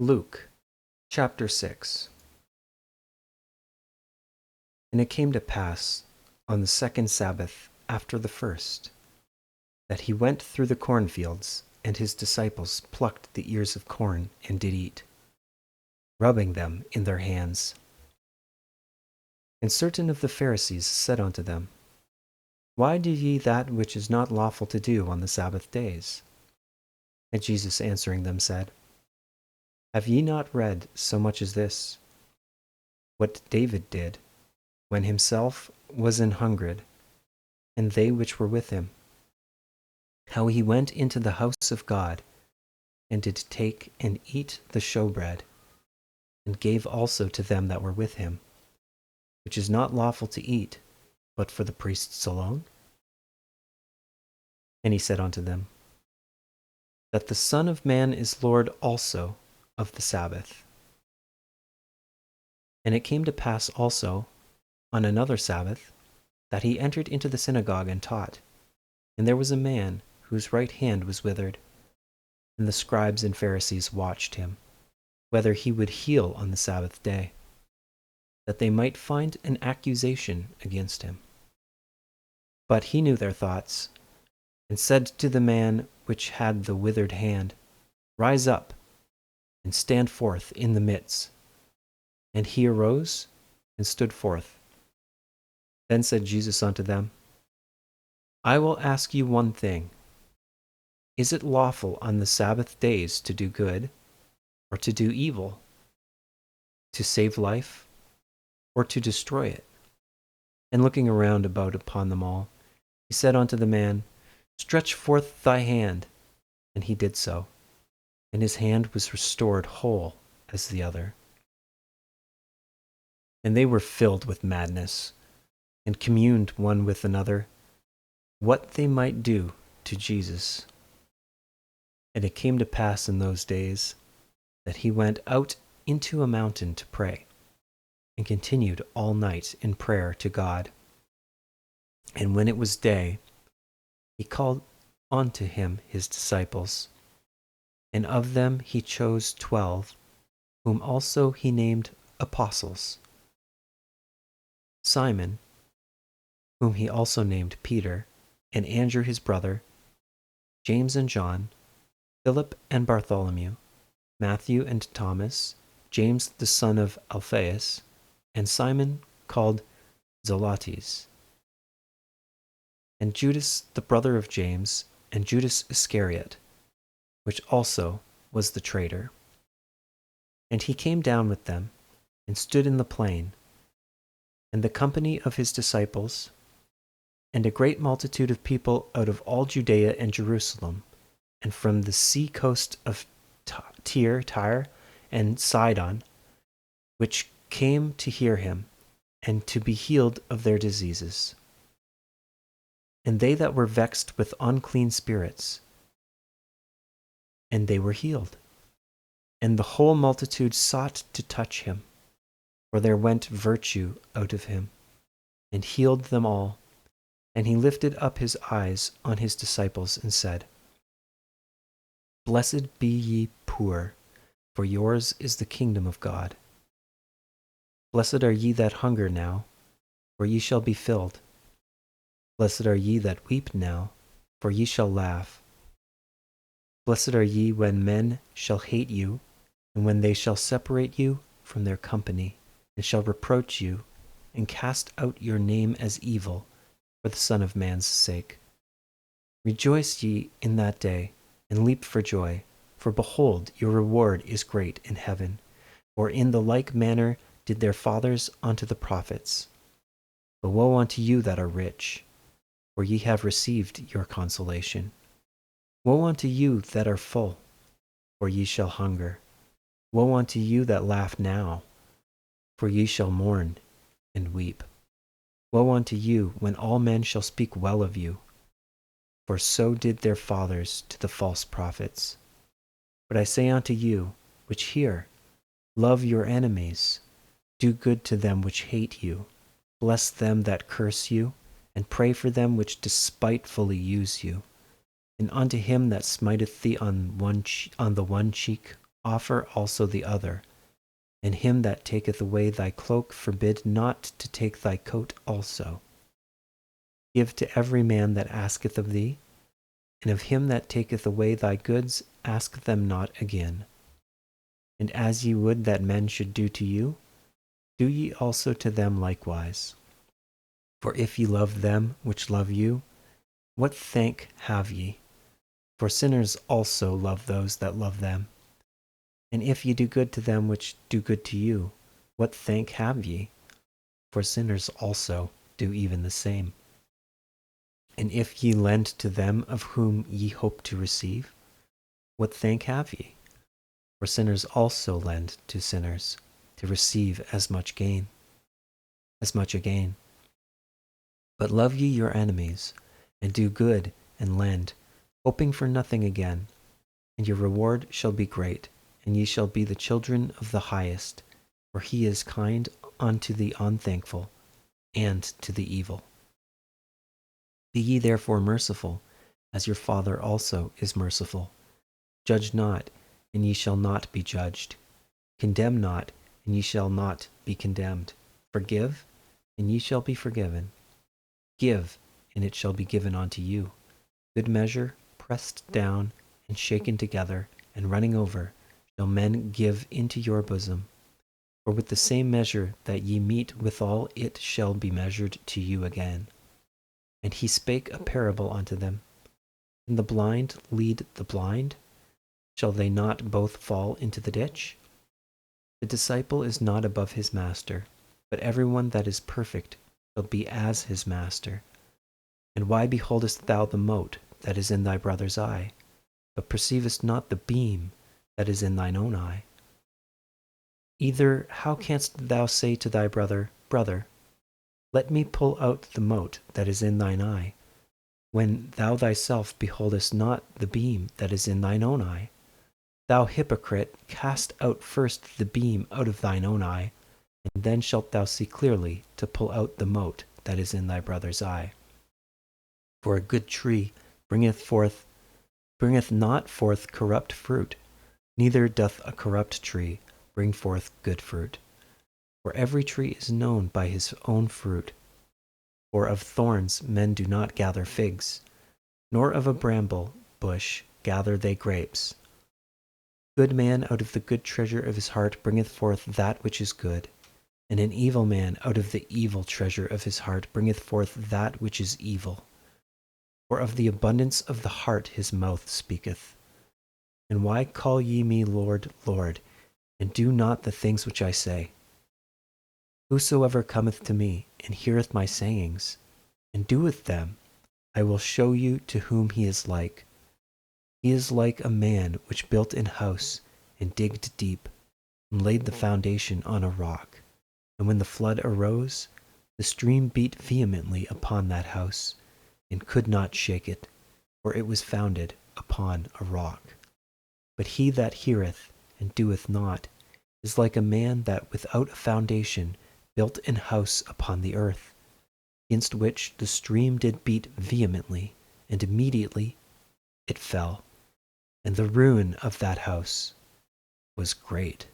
Luke chapter 6. And it came to pass on the second Sabbath after the first, that he went through the cornfields, and his disciples plucked the ears of corn and did eat, rubbing them in their hands. And certain of the Pharisees said unto them, Why do ye that which is not lawful to do on the Sabbath days? And Jesus answering them said, Have ye not read so much as this, what David did, when himself was an hungered, and they which were with him, how he went into the house of God, and did take and eat the showbread, and gave also to them that were with him, which is not lawful to eat, but for the priests alone? And he said unto them, That the Son of Man is Lord also of the Sabbath. And it came to pass also on another Sabbath, that he entered into the synagogue and taught. And there was a man whose right hand was withered. And the scribes and Pharisees watched him, whether he would heal on the Sabbath day, that they might find an accusation against him. But he knew their thoughts, and said to the man which had the withered hand, Rise up, and stand forth in the midst. And he arose, and stood forth. Then said Jesus unto them, I will ask you one thing. Is it lawful on the Sabbath days to do good, or to do evil, to save life, or to destroy it? And looking around about upon them all, he said unto the man, Stretch forth thy hand. And he did so, and his hand was restored whole as the other. And they were filled with madness, and communed one with another what they might do to Jesus. And it came to pass in those days that he went out into a mountain to pray, and continued all night in prayer to God. And when it was day, he called unto him his disciples, and of them he chose 12, whom also he named apostles: Simon, whom he also named Peter, and Andrew his brother, James and John, Philip and Bartholomew, Matthew and Thomas, James the son of Alphaeus, and Simon called Zelotes, and Judas the brother of James, and Judas Iscariot, which also was the traitor. And he came down with them, and stood in the plain, and the company of his disciples, and a great multitude of people out of all Judea and Jerusalem, and from the sea coast of Tyre and Sidon, which came to hear him, and to be healed of their diseases. And they that were vexed with unclean spirits, and they were healed. And the whole multitude sought to touch him, for there went virtue out of him, and healed them all. And he lifted up his eyes on his disciples, and said, Blessed be ye poor, for yours is the kingdom of God. Blessed are ye that hunger now, for ye shall be filled. Blessed are ye that weep now, for ye shall laugh. Blessed are ye when men shall hate you, and when they shall separate you from their company, and shall reproach you, and cast out your name as evil, for the Son of Man's sake. Rejoice ye in that day, and leap for joy, for behold, your reward is great in heaven. For in the like manner did their fathers unto the prophets. But woe unto you that are rich, for ye have received your consolation. Woe unto you that are full, for ye shall hunger. Woe unto you that laugh now, for ye shall mourn and weep. Woe unto you when all men shall speak well of you, for so did their fathers to the false prophets. But I say unto you, which hear, love your enemies, do good to them which hate you, bless them that curse you, and pray for them which despitefully use you. And unto him that smiteth thee on the one cheek offer also the other. And him that taketh away thy cloak forbid not to take thy coat also. Give to every man that asketh of thee, and of him that taketh away thy goods ask them not again. And as ye would that men should do to you, do ye also to them likewise. For if ye love them which love you, what thank have ye? For sinners also love those that love them. And if ye do good to them which do good to you, what thank have ye? For sinners also do even the same. And if ye lend to them of whom ye hope to receive, what thank have ye? For sinners also lend to sinners, to receive as much again. But love ye your enemies, and do good, and lend, hoping for nothing again. And your reward shall be great, and ye shall be the children of the highest, for he is kind unto the unthankful, and to the evil. Be ye therefore merciful, as your Father also is merciful. Judge not, and ye shall not be judged. Condemn not, and ye shall not be condemned. Forgive, and ye shall be forgiven. Give, and it shall be given unto you. Good measure, pressed down, and shaken together, and running over, shall men give into your bosom. For with the same measure that ye mete withal, it shall be measured to you again. And he spake a parable unto them. Can the blind lead the blind? Shall they not both fall into the ditch? The disciple is not above his master, but everyone that is perfect shall be as his master. And why beholdest thou the mote that is in thy brother's eye, but perceivest not the beam that is in thine own eye? Either how canst thou say to thy brother, Brother, let me pull out the mote that is in thine eye, when thou thyself beholdest not the beam that is in thine own eye? Thou hypocrite, cast out first the beam out of thine own eye, and then shalt thou see clearly to pull out the mote that is in thy brother's eye. For a good tree bringeth not forth corrupt fruit, neither doth a corrupt tree bring forth good fruit. For every tree is known by his own fruit. For of thorns men do not gather figs, nor of a bramble bush gather they grapes. Good man out of the good treasure of his heart bringeth forth that which is good, and an evil man out of the evil treasure of his heart bringeth forth that which is evil. For of the abundance of the heart his mouth speaketh. And why call ye me Lord, Lord, and do not the things which I say? Whosoever cometh to me, and heareth my sayings, and doeth them, I will show you to whom he is like. He is like a man which built an house, and digged deep, and laid the foundation on a rock. And when the flood arose, the stream beat vehemently upon that house, and could not shake it, for it was founded upon a rock. But he that heareth, and doeth not, is like a man that without a foundation built an house upon the earth, against which the stream did beat vehemently, and immediately it fell. And the ruin of that house was great.